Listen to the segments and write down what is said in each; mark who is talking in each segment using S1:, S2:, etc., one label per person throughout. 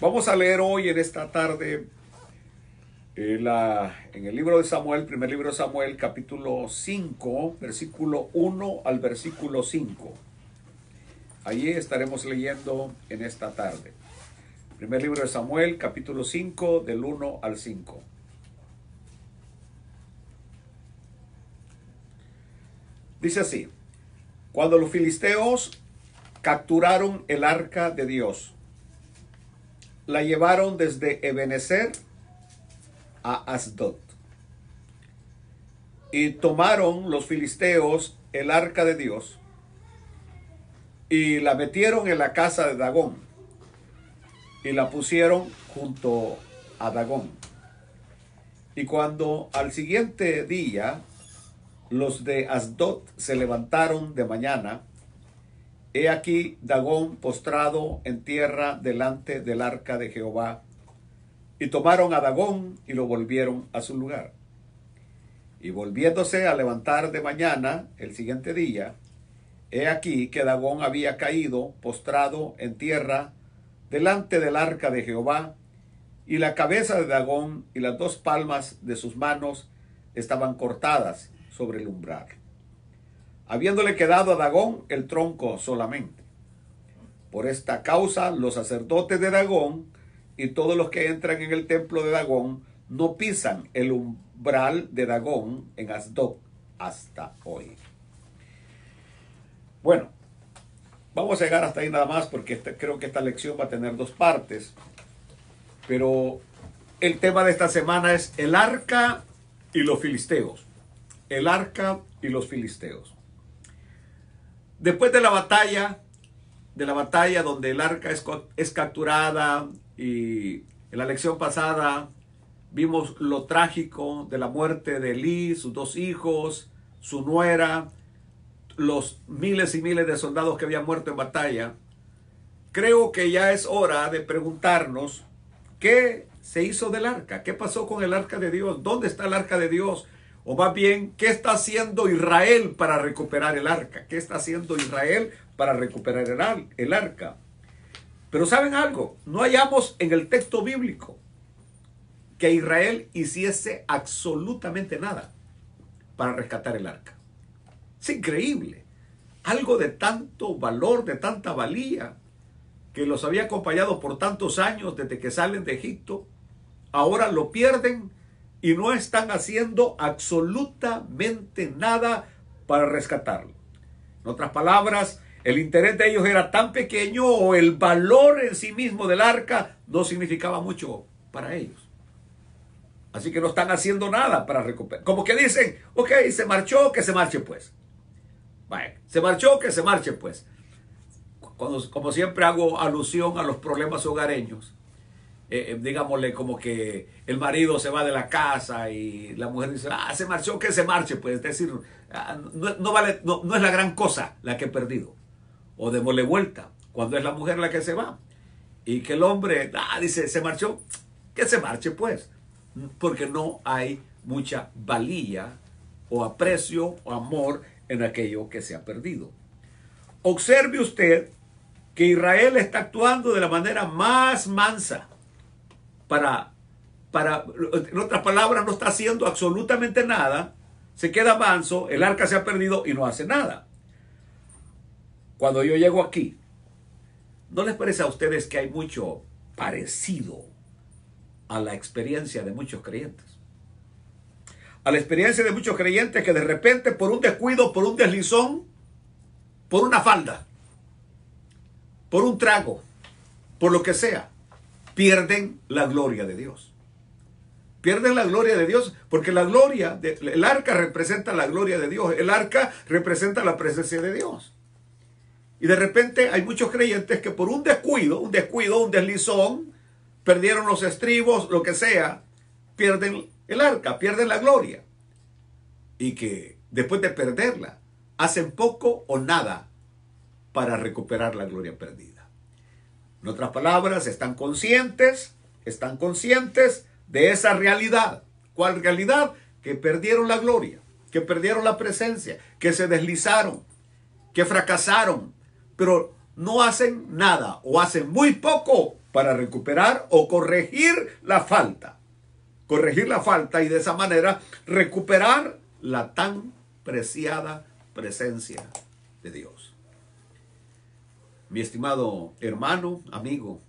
S1: Vamos a leer hoy en esta tarde en el libro de Samuel, primer libro de Samuel, capítulo 5, versículo 1 al versículo 5. Allí estaremos leyendo en esta tarde. Primer libro de Samuel, capítulo 5, del 1 al 5. Dice así: cuando los filisteos capturaron el arca de Dios, la llevaron desde Ebenezer a Asdod. Y tomaron los filisteos el arca de Dios y la metieron en la casa de Dagón y la pusieron junto a Dagón. Y cuando al siguiente día los de Asdod se levantaron de mañana, he aquí Dagón postrado en tierra delante del arca de Jehová. Y tomaron a Dagón y lo volvieron a su lugar. Y volviéndose a levantar de mañana el siguiente día, he aquí que Dagón había caído postrado en tierra delante del arca de Jehová, y la cabeza de Dagón y las dos palmas de sus manos estaban cortadas sobre el umbral, habiéndole quedado a Dagón el tronco solamente. Por esta causa los sacerdotes de Dagón y todos los que entran en el templo de Dagón no pisan el umbral de Dagón en Asdod hasta hoy. Bueno, vamos a llegar hasta ahí nada más porque creo que esta lección va a tener dos partes. Pero el tema de esta semana es el arca y los filisteos. El arca y los filisteos. Después de la batalla donde el arca es capturada, y en la lección pasada vimos lo trágico de la muerte de Elí, sus dos hijos, su nuera, los miles y miles de soldados que habían muerto en batalla. Creo que ya es hora de preguntarnos qué se hizo del arca, qué pasó con el arca de Dios, dónde está el arca de Dios, o más bien, ¿qué está haciendo Israel para recuperar el arca? ¿Qué está haciendo Israel para recuperar el arca? Pero ¿saben algo? No hallamos en el texto bíblico que Israel hiciese absolutamente nada para rescatar el arca. Es increíble. Algo de tanto valor, de tanta valía, que los había acompañado por tantos años desde que salen de Egipto, ahora lo pierden y no están haciendo absolutamente nada para rescatarlo. En otras palabras, el interés de ellos era tan pequeño, o el valor en sí mismo del arca no significaba mucho para ellos. Así que no están haciendo nada para recuperar. Como que dicen, ok, se marchó, que se marche pues. Bueno, se marchó, que se marche pues. Como siempre hago alusión a los problemas hogareños. Digámosle como que el marido se va de la casa y la mujer dice, se marchó, que se marche pues. Es decir, no es la gran cosa la que he perdido. O démosle vuelta, cuando es la mujer la que se va. Y que el hombre dice, se marchó, que se marche pues. Porque no hay mucha valía o aprecio o amor en aquello que se ha perdido. Observe usted que Israel está actuando de la manera más mansa. En otras palabras, no está haciendo absolutamente nada. Se queda manso, el arca se ha perdido y no hace nada. Cuando yo llego aquí, ¿no les parece a ustedes que hay mucho parecido a la experiencia de muchos creyentes? A la experiencia de muchos creyentes que de repente, por un descuido, por un deslizón, por una falda, por un trago, por lo que sea, pierden la gloria de Dios. Pierden la gloria de Dios porque el arca representa la gloria de Dios. El arca representa la presencia de Dios. Y de repente hay muchos creyentes que por un descuido, un deslizón, perdieron los estribos, lo que sea, pierden el arca, pierden la gloria. Y que después de perderla, hacen poco o nada para recuperar la gloria perdida. En otras palabras, están conscientes de esa realidad. ¿Cuál realidad? Que perdieron la gloria, que perdieron la presencia, que se deslizaron, que fracasaron, pero no hacen nada o hacen muy poco para recuperar o corregir la falta. Corregir la falta y de esa manera recuperar la tan preciada presencia de Dios. Mi estimado hermano, amigo,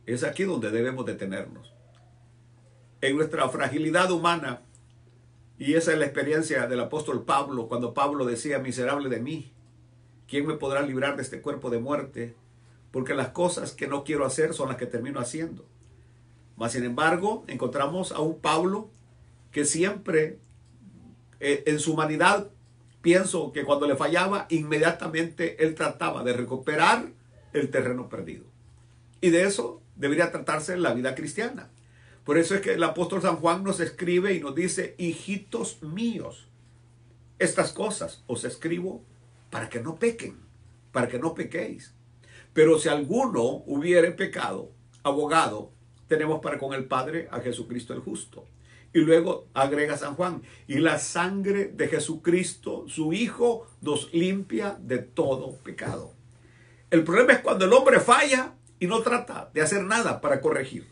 S1: es aquí donde debemos detenernos. En nuestra fragilidad humana, y esa es la experiencia del apóstol Pablo, cuando Pablo decía: miserable de mí, ¿quién me podrá librar de este cuerpo de muerte? Porque las cosas que no quiero hacer son las que termino haciendo. Mas sin embargo, encontramos a un Pablo que siempre, en su humanidad, pienso que cuando le fallaba, inmediatamente él trataba de recuperar el terreno perdido. Y de eso debería tratarse la vida cristiana. Por eso es que el apóstol San Juan nos escribe y nos dice: hijitos míos, estas cosas os escribo para que no pequen, para que no pequéis. Pero si alguno hubiere pecado, abogado tenemos para con el Padre a Jesucristo el justo. Y luego agrega San Juan: y la sangre de Jesucristo, su Hijo, nos limpia de todo pecado. El problema es cuando el hombre falla y no trata de hacer nada para corregir.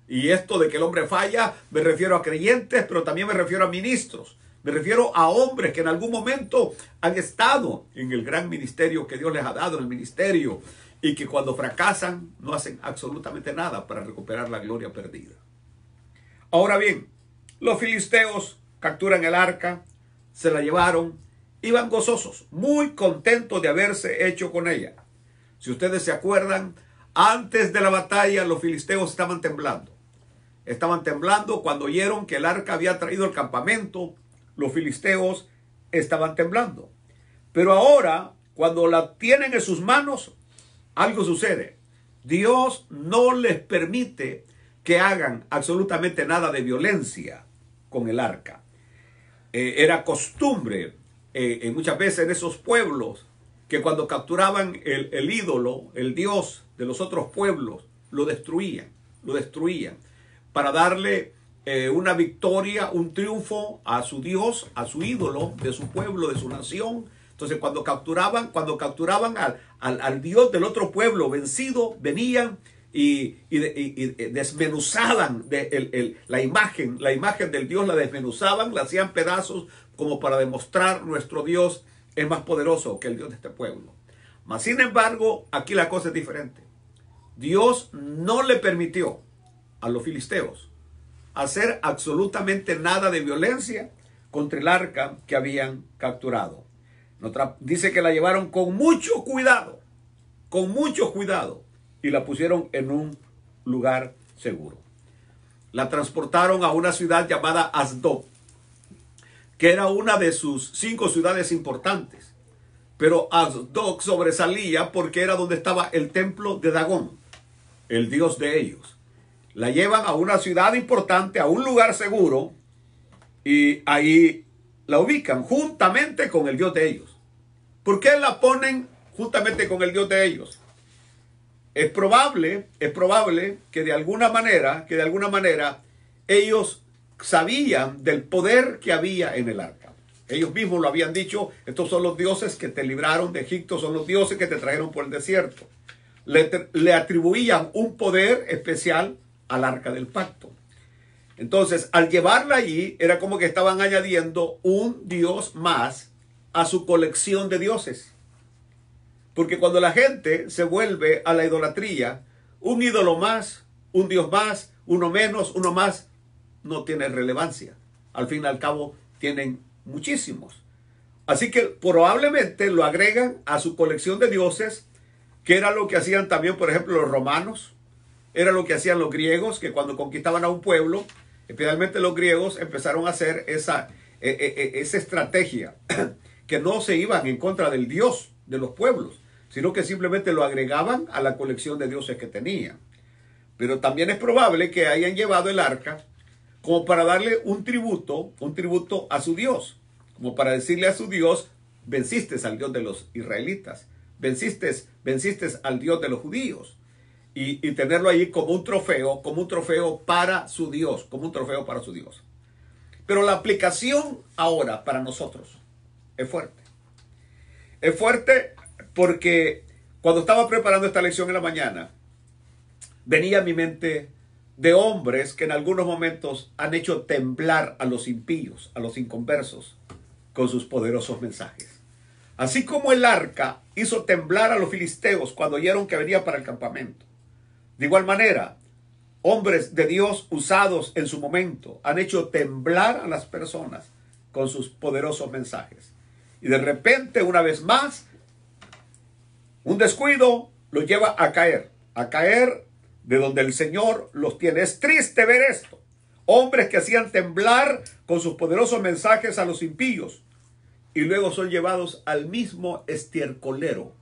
S1: Y esto de que el hombre falla, me refiero a creyentes, pero también me refiero a ministros. Me refiero a hombres que en algún momento han estado en el gran ministerio que Dios les ha dado, en el ministerio, y que cuando fracasan no hacen absolutamente nada para recuperar la gloria perdida. Ahora bien, los filisteos capturan el arca, se la llevaron, iban gozosos, muy contentos de haberse hecho con ella. Si ustedes se acuerdan, antes de la batalla los filisteos estaban temblando. Estaban temblando cuando oyeron que el arca había traído al campamento. Los filisteos estaban temblando. Pero ahora, cuando la tienen en sus manos, algo sucede. Dios no les permite que hagan absolutamente nada de violencia con el arca. Era costumbre muchas veces en esos pueblos que cuando capturaban el ídolo, el dios de los otros pueblos, lo destruían para darle una victoria, un triunfo a su dios, a su ídolo, de su pueblo, de su nación. Entonces cuando capturaban al dios del otro pueblo vencido, venían y desmenuzaban la imagen del Dios, la desmenuzaban, la hacían pedazos como para demostrar: nuestro Dios es más poderoso que el Dios de este pueblo. Mas sin embargo, aquí la cosa es diferente. Dios no le permitió a los filisteos hacer absolutamente nada de violencia contra el arca que habían capturado. Dice que la llevaron con mucho cuidado, y la pusieron en un lugar seguro. La transportaron a una ciudad llamada Asdod, que era una de sus 5 ciudades importantes. Pero Asdod sobresalía porque era donde estaba el templo de Dagón, el dios de ellos. La llevan a una ciudad importante, a un lugar seguro, y ahí la ubican juntamente con el dios de ellos. ¿Por qué la ponen juntamente con el dios de ellos? Es probable que de alguna manera ellos sabían del poder que había en el arca. Ellos mismos lo habían dicho: estos son los dioses que te libraron de Egipto, son los dioses que te trajeron por el desierto. Le atribuían un poder especial al arca del pacto. Entonces, al llevarla allí, era como que estaban añadiendo un dios más a su colección de dioses. Porque cuando la gente se vuelve a la idolatría, un ídolo más, un dios más, uno menos, uno más, no tiene relevancia. Al fin y al cabo, tienen muchísimos. Así que probablemente lo agregan a su colección de dioses, que era lo que hacían también, por ejemplo, los romanos. Era lo que hacían los griegos, que cuando conquistaban a un pueblo, especialmente los griegos, empezaron a hacer esa estrategia, que no se iban en contra del Dios de los pueblos, sino que simplemente lo agregaban a la colección de dioses que tenían. Pero también es probable que hayan llevado el arca como para darle un tributo a su Dios, como para decirle a su Dios: venciste al Dios de los israelitas, venciste al Dios de los judíos. Y tenerlo ahí como un trofeo para su Dios, Pero la aplicación ahora para nosotros es fuerte. Es fuerte porque cuando estaba preparando esta lección en la mañana, venía a mi mente de hombres que en algunos momentos han hecho temblar a los impíos, a los inconversos, con sus poderosos mensajes. Así como el arca hizo temblar a los filisteos cuando oyeron que venía para el campamento. De igual manera, hombres de Dios usados en su momento han hecho temblar a las personas con sus poderosos mensajes. Y de repente, una vez más, un descuido los lleva a caer de donde el Señor los tiene. Es triste ver esto. Hombres que hacían temblar con sus poderosos mensajes a los impíos y luego son llevados al mismo estiércolero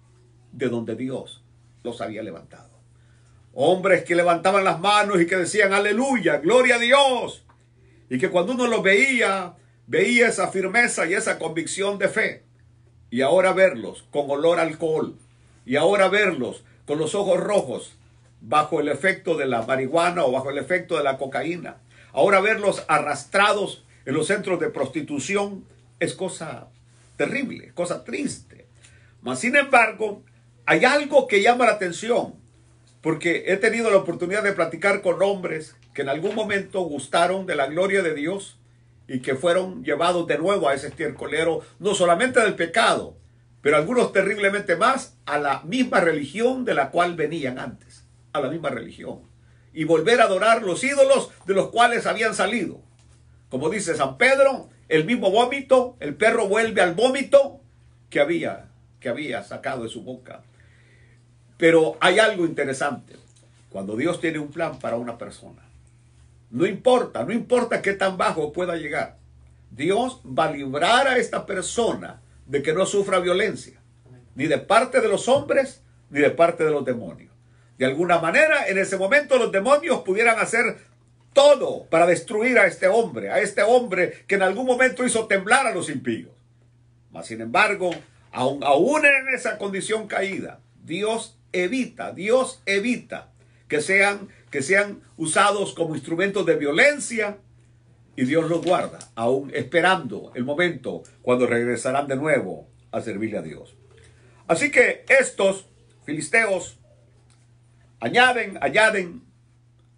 S1: de donde Dios los había levantado. Hombres que levantaban las manos y que decían aleluya, gloria a Dios. Y que cuando uno los veía esa firmeza y esa convicción de fe. Y ahora verlos con olor a alcohol. Y ahora verlos con los ojos rojos bajo el efecto de la marihuana o bajo el efecto de la cocaína. Ahora verlos arrastrados en los centros de prostitución es cosa terrible, cosa triste. Mas sin embargo, hay algo que llama la atención. Porque he tenido la oportunidad de platicar con hombres que en algún momento gustaron de la gloria de Dios y que fueron llevados de nuevo a ese estiércolero, no solamente del pecado, pero algunos terriblemente más a la misma religión de la cual venían antes, a la misma religión. Y volver a adorar los ídolos de los cuales habían salido. Como dice San Pedro, el mismo vómito, el perro vuelve al vómito que había sacado de su boca. Pero hay algo interesante. Cuando Dios tiene un plan para una persona, no importa qué tan bajo pueda llegar, Dios va a librar a esta persona de que no sufra violencia, ni de parte de los hombres, ni de parte de los demonios. De alguna manera, en ese momento los demonios pudieran hacer todo para destruir a este hombre que en algún momento hizo temblar a los impíos. Mas sin embargo, aún en esa condición caída, Dios evita que sean usados como instrumentos de violencia, y Dios los guarda, aún esperando el momento cuando regresarán de nuevo a servirle a Dios. Así que estos filisteos añaden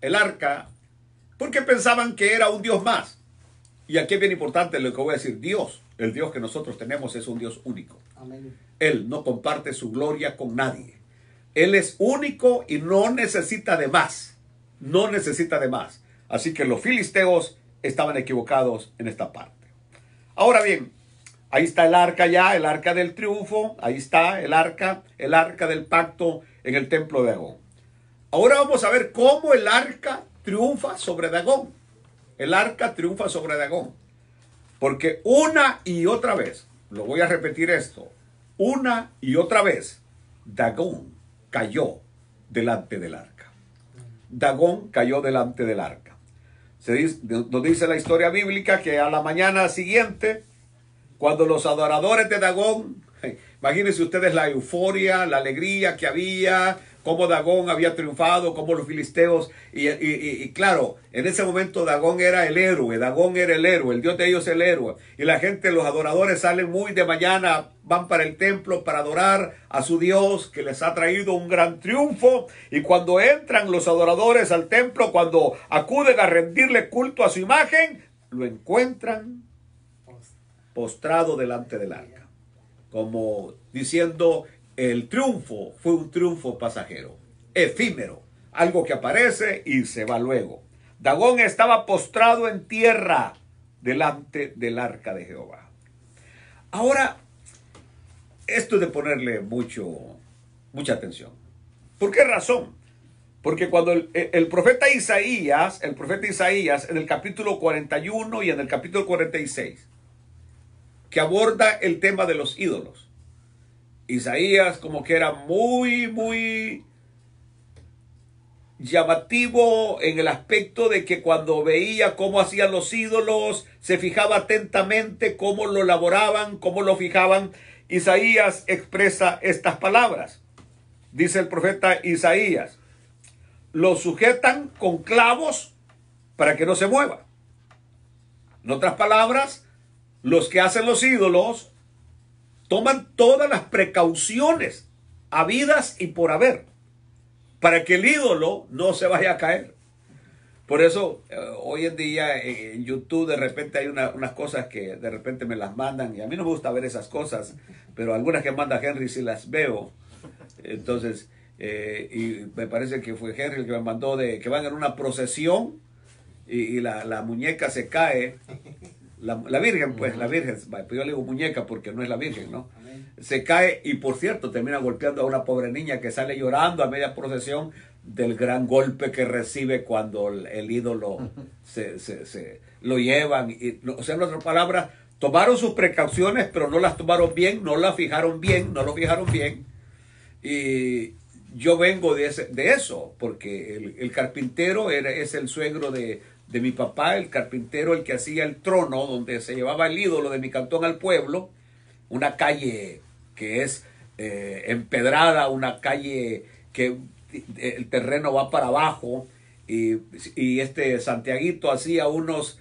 S1: el arca porque pensaban que era un Dios más. Y aquí es bien importante lo que voy a decir. Dios, el Dios que nosotros tenemos, es un Dios único. Amén. Él no comparte su gloria con nadie. Él es único y no necesita de más. No necesita de más. Así que los filisteos estaban equivocados en esta parte. Ahora bien, ahí está el arca ya, el arca del triunfo. Ahí está el arca del pacto en el templo de Dagón. Ahora vamos a ver cómo el arca triunfa sobre Dagón. El arca triunfa sobre Dagón. Porque una y otra vez, lo voy a repetir esto, una y otra vez, Dagón cayó delante del arca. Dagón cayó delante del arca. Nos dice la historia bíblica que a la mañana siguiente, cuando los adoradores de Dagón, imagínense ustedes la euforia, la alegría que había, cómo Dagón había triunfado, cómo los filisteos, y claro, en ese momento Dagón era el héroe, el Dios de ellos el héroe, y la gente, los adoradores salen muy de mañana, van para el templo para adorar a su Dios que les ha traído un gran triunfo, y cuando entran los adoradores al templo, cuando acuden a rendirle culto a su imagen, lo encuentran postrado delante del arca, como diciendo: el triunfo fue un triunfo pasajero, efímero, algo que aparece y se va luego. Dagón estaba postrado en tierra delante del arca de Jehová. Ahora, esto es de ponerle mucha atención. ¿Por qué razón? Porque cuando el profeta Isaías en el capítulo 41 y en el capítulo 46, que aborda el tema de los ídolos, Isaías como que era muy llamativo en el aspecto de que cuando veía cómo hacían los ídolos, se fijaba atentamente cómo lo elaboraban, cómo lo fijaban. Isaías expresa estas palabras. Dice el profeta Isaías: lo sujetan con clavos para que no se mueva. En otras palabras, los que hacen los ídolos toman todas las precauciones habidas y por haber para que el ídolo no se vaya a caer. Por eso, hoy en día en YouTube de repente hay unas cosas que de repente me las mandan, y a mí no me gusta ver esas cosas, pero algunas que manda Henry sí las veo. Entonces, y me parece que fue Henry el que me mandó de que van en una procesión y la muñeca se cae. La Virgen, pues, la Virgen, pues yo le digo muñeca porque no es la Virgen, ¿no? Se cae y, por cierto, termina golpeando a una pobre niña que sale llorando a media procesión del gran golpe que recibe cuando el ídolo lo llevan. O sea, en otras palabras, tomaron sus precauciones, pero no las tomaron bien, no las fijaron bien, no lo fijaron bien. Y yo vengo de eso, porque el carpintero es el suegro de mi papá, el carpintero, el que hacía el trono donde se llevaba el ídolo de mi cantón al pueblo, una calle que es empedrada, una calle que el terreno va para abajo, y este Santiaguito hacía unos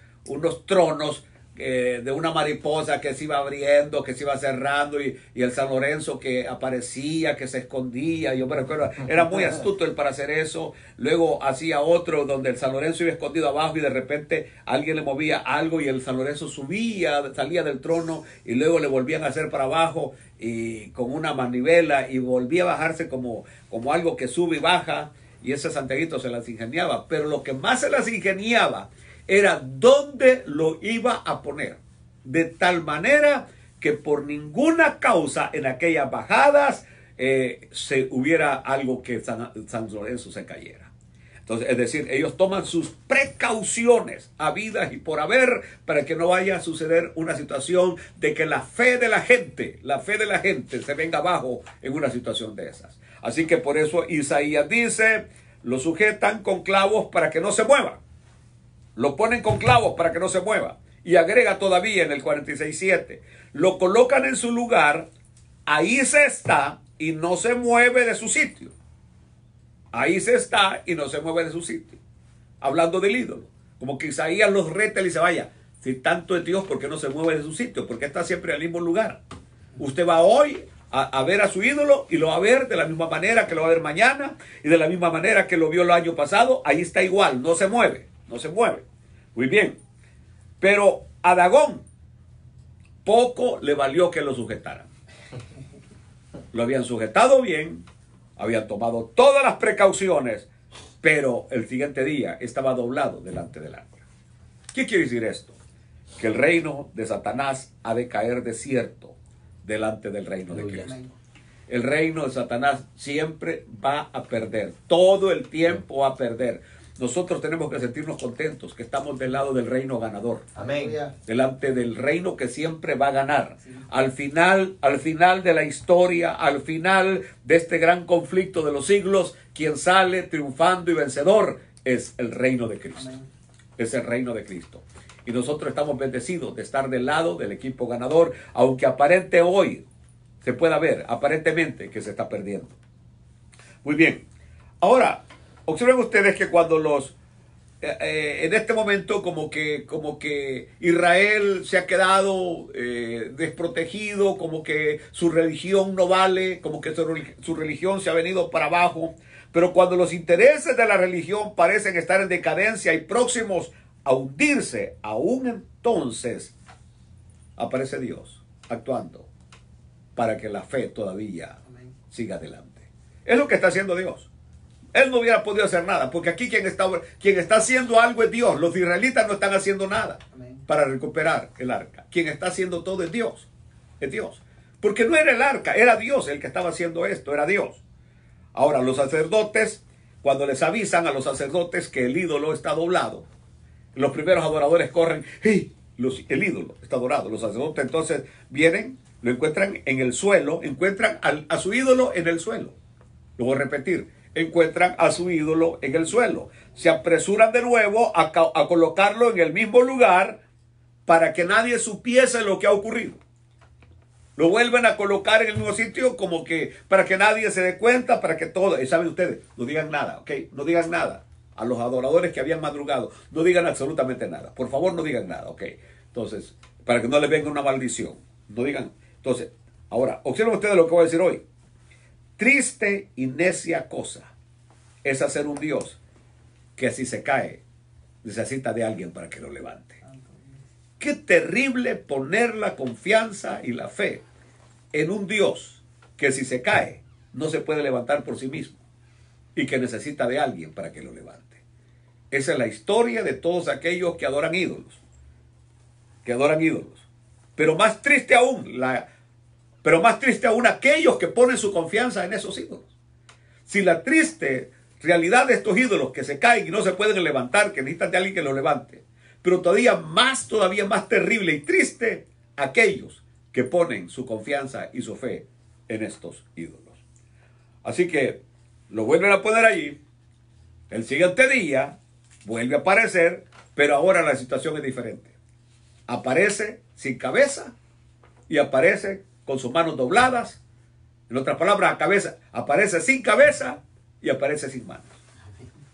S1: tronos de una mariposa que se iba abriendo, que se iba cerrando, y el San Lorenzo que aparecía, que se escondía. Yo me recuerdo, era muy astuto él para hacer eso. Luego hacía otro donde el San Lorenzo iba escondido abajo y de repente alguien le movía algo y el San Lorenzo subía, salía del trono y luego le volvían a hacer para abajo y con una manivela y volvía a bajarse como algo que sube y baja, y ese Santiaguito se las ingeniaba. Pero lo que más se las ingeniaba era dónde lo iba a poner, de tal manera que por ninguna causa en aquellas bajadas se hubiera algo que San Lorenzo se cayera. Entonces, es decir, ellos toman sus precauciones habidas y por haber para que no vaya a suceder una situación de que la fe de la gente se venga abajo en una situación de esas. Así que por eso Isaías dice, lo sujetan con clavos para que no se mueva. Lo ponen con clavos para que no se mueva. Y agrega todavía en el 46:7. Lo colocan en su lugar, ahí se está y no se mueve de su sitio. Ahí se está y no se mueve de su sitio. Hablando del ídolo. Como que Isaías los reta y dice, vaya, si tanto es Dios, ¿por qué no se mueve de su sitio? Porque está siempre en el mismo lugar. Usted va hoy a ver a su ídolo y lo va a ver de la misma manera que lo va a ver mañana y de la misma manera que lo vio el año pasado. Ahí está igual, no se mueve. No se mueve. Muy bien. Pero a Dagón poco le valió que lo sujetaran. Lo habían sujetado bien, habían tomado todas las precauciones, pero el siguiente día estaba doblado delante del arca. ¿Qué quiere decir esto? Que el reino de Satanás ha de caer desierto delante del reino de Cristo. El reino de Satanás siempre va a perder, todo el tiempo va a perder. Nosotros tenemos que sentirnos contentos, que estamos del lado del reino ganador.
S2: Amén.
S1: Delante del reino que siempre va a ganar. Sí. Al final de la historia, al final de este gran conflicto de los siglos, quien sale triunfando y vencedor es el reino de Cristo. Amén. Es el reino de Cristo. Y nosotros estamos bendecidos de estar del lado del equipo ganador, aunque aparente hoy se pueda ver, aparentemente, que se está perdiendo. Muy bien. Ahora, observen ustedes que cuando en este momento como que Israel se ha quedado desprotegido, como que su religión no vale, como que su religión se ha venido para abajo, pero cuando los intereses de la religión parecen estar en decadencia y próximos a hundirse, aún entonces aparece Dios actuando para que la fe todavía siga adelante. Es lo que está haciendo Dios. Él no hubiera podido hacer nada, porque aquí quien está haciendo algo es Dios. Los israelitas no están haciendo nada para recuperar el arca. Quien está haciendo todo es Dios. Es Dios. Porque no era el arca, era Dios el que estaba haciendo esto, era Dios. Ahora, los sacerdotes, cuando les avisan a los sacerdotes que el ídolo está doblado, los primeros adoradores corren, ¡hey! El ídolo está adorado. Los sacerdotes entonces vienen, lo encuentran en el suelo, encuentran a su ídolo en el suelo. Lo voy a repetir. Encuentran a su ídolo en el suelo. Se apresuran de nuevo a colocarlo en el mismo lugar para que nadie supiese lo que ha ocurrido. Lo vuelven a colocar en el mismo sitio como que para que nadie se dé cuenta, para que todo, y saben ustedes, no digan nada, ¿ok? No digan nada. A los adoradores que habían madrugado, no digan absolutamente nada. Por favor, no digan nada, ¿ok? Entonces, para que no les venga una maldición. No digan. Entonces, ahora, observen ustedes lo que voy a decir hoy. Triste y necia cosa es hacer un Dios que si se cae, necesita de alguien para que lo levante. Qué terrible poner la confianza y la fe en un Dios que si se cae, no se puede levantar por sí mismo y que necesita de alguien para que lo levante. Esa es la historia de todos aquellos que adoran ídolos. Que adoran ídolos. Pero más triste aún, aquellos que ponen su confianza en esos ídolos. Si la triste realidad de estos ídolos que se caen y no se pueden levantar, que necesitan de alguien que los levante. Pero todavía más terrible y triste, aquellos que ponen su confianza y su fe en estos ídolos. Así que lo vuelven a poner allí. El siguiente día vuelve a aparecer, pero ahora la situación es diferente. Aparece sin cabeza y aparece con sus manos dobladas. En otras palabras, aparece sin cabeza y aparece sin manos.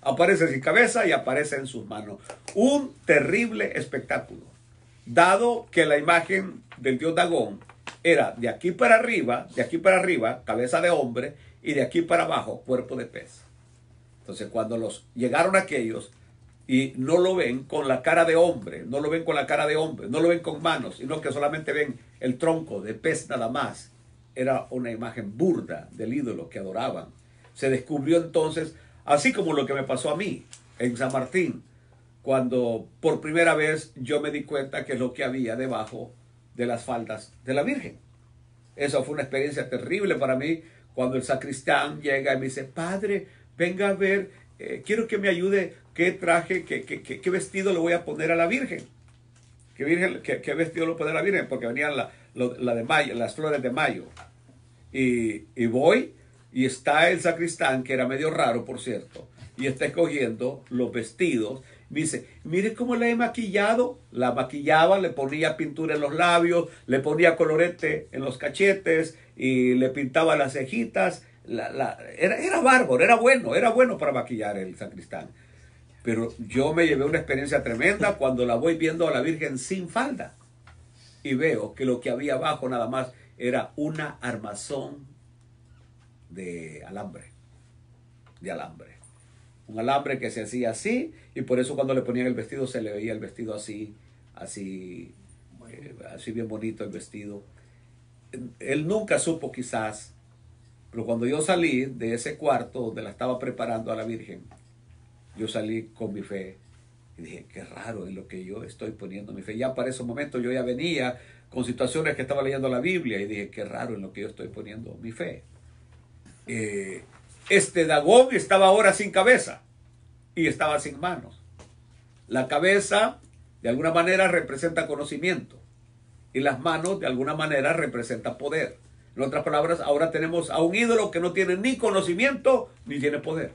S1: Aparece sin cabeza y aparece en sus manos. Un terrible espectáculo, dado que la imagen del dios Dagón era de aquí para arriba, cabeza de hombre, y de aquí para abajo, cuerpo de pez. Entonces, cuando llegaron aquellos y no lo ven con la cara de hombre, no lo ven con manos, sino que solamente ven el tronco de pez nada más, era una imagen burda del ídolo que adoraban. Se descubrió entonces, así como lo que me pasó a mí en San Martín, cuando por primera vez yo me di cuenta que es lo que había debajo de las faldas de la Virgen. Eso fue una experiencia terrible para mí, cuando el sacristán llega y me dice: padre, venga a ver, quiero que me ayude, qué traje, qué vestido le voy a poner a la Virgen. ¿Qué vestido le voy a poner a la Virgen? Porque venían de mayo, las flores de mayo. Y voy, y está el sacristán, que era medio raro, por cierto, y está escogiendo los vestidos. Me dice: mire cómo la he maquillado. La maquillaba, le ponía pintura en los labios, le ponía colorete en los cachetes y le pintaba las cejitas. Era bárbaro, era bueno para maquillar el sacristán. Pero yo me llevé una experiencia tremenda cuando la voy viendo a la Virgen sin falda. Y veo que lo que había abajo nada más era una armazón de alambre. Un alambre que se hacía así, y por eso cuando le ponían el vestido se le veía el vestido así bien bonito el vestido. Él nunca supo, quizás, pero cuando yo salí de ese cuarto donde la estaba preparando a la Virgen, yo salí con mi fe y dije: qué raro es lo que yo estoy poniendo mi fe. Ya para ese momento yo ya venía con situaciones que estaba leyendo la Biblia y dije: qué raro en lo que yo estoy poniendo mi fe. Este Dagón estaba ahora sin cabeza y estaba sin manos. La cabeza de alguna manera representa conocimiento y las manos de alguna manera representan poder. En otras palabras, ahora tenemos a un ídolo que no tiene ni conocimiento ni tiene poder.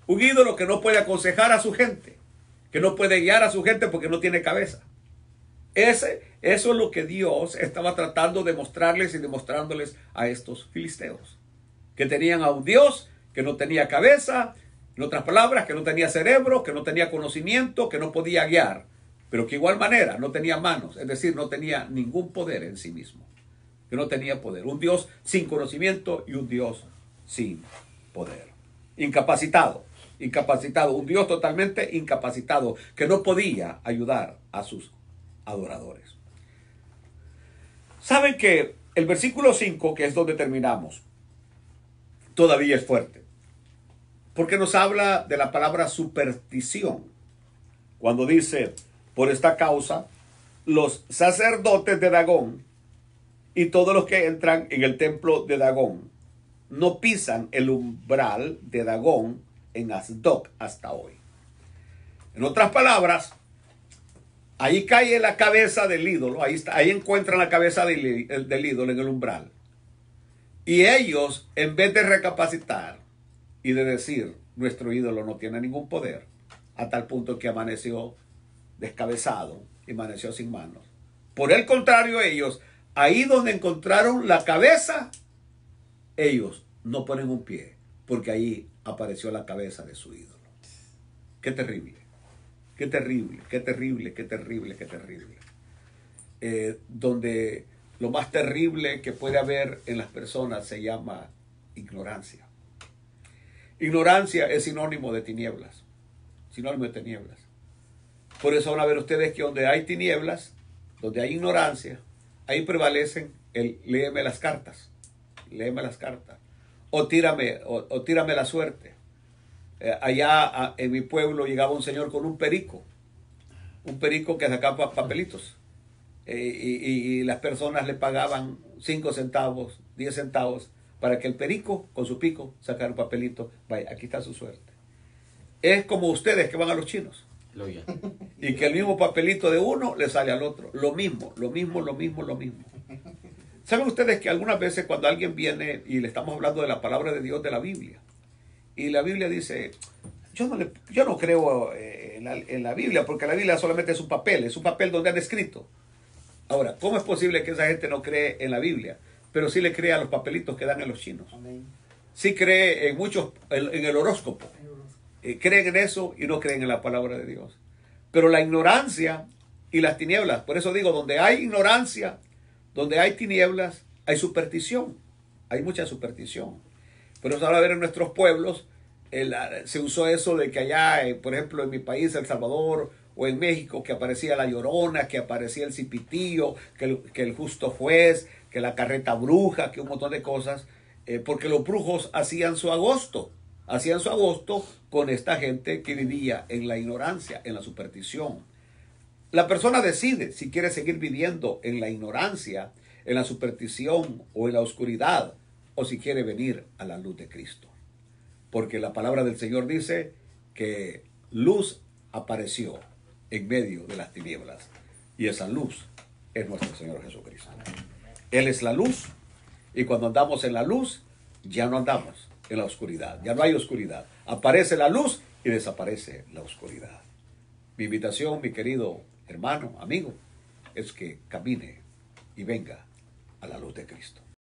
S1: Un ídolo que no puede aconsejar a su gente, que no puede guiar a su gente porque no tiene cabeza. Eso es lo que Dios estaba tratando de mostrarles y demostrándoles a estos filisteos, que tenían a un Dios que no tenía cabeza, en otras palabras, que no tenía cerebro, que no tenía conocimiento, que no podía guiar, pero que igual manera no tenía manos, es decir, no tenía ningún poder en sí mismo, que no tenía poder. Un Dios sin conocimiento y un Dios sin poder. Incapacitado, un Dios totalmente incapacitado, que no podía ayudar a sus adoradores. Saben que el versículo 5, que es donde terminamos, todavía es fuerte, porque nos habla de la palabra superstición, cuando dice: por esta causa los sacerdotes de Dagón y todos los que entran en el templo de Dagón no pisan el umbral de Dagón en Asdod hasta hoy. En otras palabras, ahí cae la cabeza del ídolo, ahí encuentran la cabeza del ídolo en el umbral. Y ellos, en vez de recapacitar y de decir: nuestro ídolo no tiene ningún poder, a tal punto que amaneció descabezado y amaneció sin manos. Por el contrario, ellos, ahí donde encontraron la cabeza, ellos no ponen un pie, porque ahí apareció la cabeza de su ídolo. Qué terrible, qué terrible, qué terrible, qué terrible, qué terrible. Donde lo más terrible que puede haber en las personas se llama ignorancia. Ignorancia es sinónimo de tinieblas. Sinónimo de tinieblas. Por eso van a ver ustedes que donde hay tinieblas, donde hay ignorancia, ahí prevalecen el léeme las cartas. Léeme las cartas. O tírame la suerte. Allá en mi pueblo llegaba un señor con un perico que sacaba papelitos. Y las personas le pagaban 5 centavos, 10 centavos, para que el perico, con su pico, sacara un papelito. Vaya, aquí está su suerte. Es como ustedes que van a los chinos. Y que el mismo papelito de uno le sale al otro. Lo mismo. ¿Saben ustedes que algunas veces cuando alguien viene y le estamos hablando de la palabra de Dios de la Biblia, y la Biblia dice, yo no creo en la Biblia, porque la Biblia solamente es un papel donde han escrito. Ahora, ¿cómo es posible que esa gente no cree en la Biblia, pero sí le cree a los papelitos que dan en los chinos? Amén. Sí cree en en el horóscopo. Creen en eso y no creen en la palabra de Dios. Pero la ignorancia y las tinieblas, por eso digo, donde hay ignorancia, donde hay tinieblas, hay superstición. Hay mucha superstición. Pero ahora ver en nuestros pueblos, se usó eso de que allá, por ejemplo, en mi país, El Salvador, o en México, que aparecía la Llorona, que aparecía el Cipitío, que el justo juez, que la carreta bruja, que un montón de cosas, porque los brujos hacían su agosto con esta gente que vivía en la ignorancia, en la superstición. La persona decide si quiere seguir viviendo en la ignorancia, en la superstición o en la oscuridad, o si quiere venir a la luz de Cristo. Porque la palabra del Señor dice que luz apareció en medio de las tinieblas, y esa luz es nuestro Señor Jesucristo. Él es la luz, y cuando andamos en la luz, ya no andamos en la oscuridad, ya no hay oscuridad. Aparece la luz y desaparece la oscuridad. Mi invitación, mi querido hermano, amigo, es que camine y venga a la luz de Cristo.